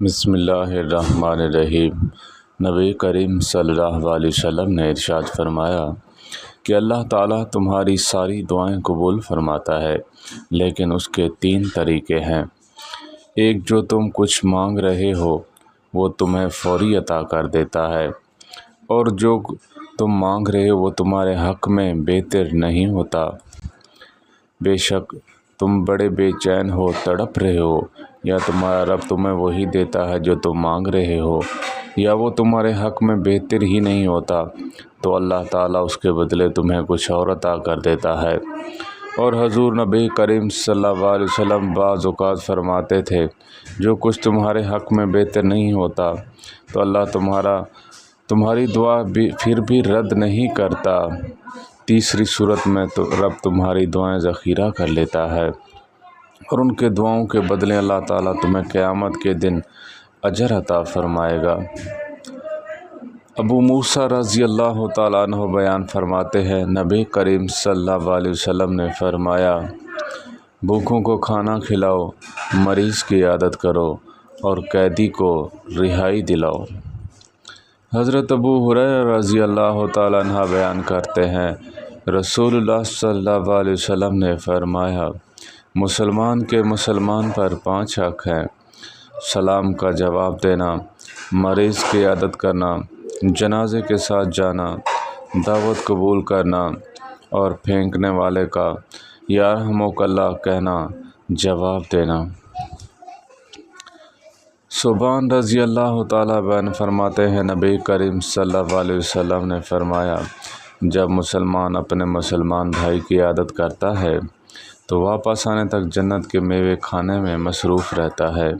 بسم اللہ الرحمن الرحیم۔ نبی کریم صلی اللہ علیہ وسلم نے ارشاد فرمایا کہ اللہ تعالیٰ تمہاری ساری دعائیں قبول فرماتا ہے، لیکن اس کے 3 طریقے ہیں۔ ایک، جو تم کچھ مانگ رہے ہو وہ تمہیں فوری عطا کر دیتا ہے، اور جو تم مانگ رہے ہو وہ تمہارے حق میں بہتر نہیں ہوتا۔ بے شک تم بڑے بے چین ہو، تڑپ رہے ہو، یا تمہارا رب تمہیں وہی دیتا ہے جو تم مانگ رہے ہو، یا وہ تمہارے حق میں بہتر ہی نہیں ہوتا، تو اللہ تعالیٰ اس کے بدلے تمہیں کچھ اور عطا کر دیتا ہے۔ اور حضور نبی کریم صلی اللہ علیہ وسلم بعض اوقات فرماتے تھے، جو کچھ تمہارے حق میں بہتر نہیں ہوتا تو اللہ تمہاری دعا پھر بھی رد نہیں کرتا۔ تیسری صورت میں تو رب تمہاری دعائیں ذخیرہ کر لیتا ہے، اور ان کے دعاؤں کے بدلے اللہ تعالیٰ تمہیں قیامت کے دن اجر عطا فرمائے گا۔ ابو موسیٰ رضی اللہ تعالیٰ عنہ بیان فرماتے ہیں، نبی کریم صلی اللہ علیہ وسلم نے فرمایا، بھوکوں کو کھانا کھلاؤ، مریض کی عیادت کرو، اور قیدی کو رہائی دلاؤ۔ حضرت ابو ہریرہ رضی اللہ تعالیٰ عنہ بیان کرتے ہیں، رسول اللہ صلی اللہ علیہ وسلم نے فرمایا، مسلمان کے مسلمان پر 5 حق ہیں: سلام کا جواب دینا، مریض کی عیادت کرنا، جنازے کے ساتھ جانا، دعوت قبول کرنا، اور پھینکنے والے کا یرحمک اللہ کہنا جواب دینا۔ ثوبان رضی اللہ تعالیٰ بیان فرماتے ہیں، نبی کریم صلی اللہ علیہ وسلم نے فرمایا، جب مسلمان اپنے مسلمان بھائی کی عیادت کرتا ہے تو واپس آنے تک جنت کے میوے کھانے میں مصروف رہتا ہے۔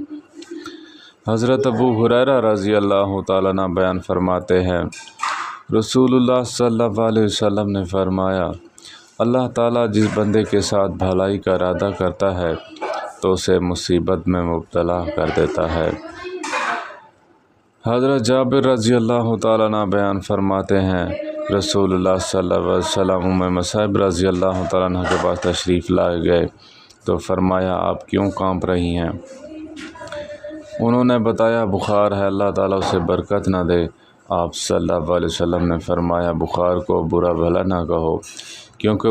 حضرت ابو ہریرہ رضی اللہ تعالیٰ عنہ بیان فرماتے ہیں، رسول اللہ صلی اللہ علیہ وسلم نے فرمایا، اللہ تعالیٰ جس بندے کے ساتھ بھلائی کا ارادہ کرتا ہے تو اسے مصیبت میں مبتلا کر دیتا ہے۔ حضرت جابر رضی اللہ تعالیٰ عنہ بیان فرماتے ہیں، رسول اللہ صلی اللہ علیہ وسلم ام مصعب رضی اللہ تعالیٰ عنہ کے پاس تشریف لائے گئے تو فرمایا، آپ کیوں کانپ رہی ہیں؟ انہوں نے بتایا، بخار ہے، اللہ تعالیٰ اسے برکت نہ دے۔ آپ صلی اللہ علیہ وسلم نے فرمایا، بخار کو برا بھلا نہ کہو، کیونکہ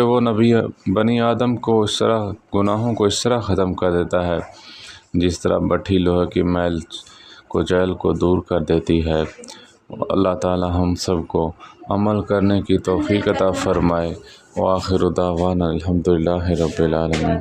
وہ نبی بنی آدم کو گناہوں کو اس طرح ختم کر دیتا ہے جس طرح بٹھی لوہے کی میل کچیل کو دور کر دیتی ہے۔ اللہ تعالیٰ ہم سب کو عمل کرنے کی توفیق عطا فرمائے۔ وآخر دعوانا الحمدللہ رب العالمین۔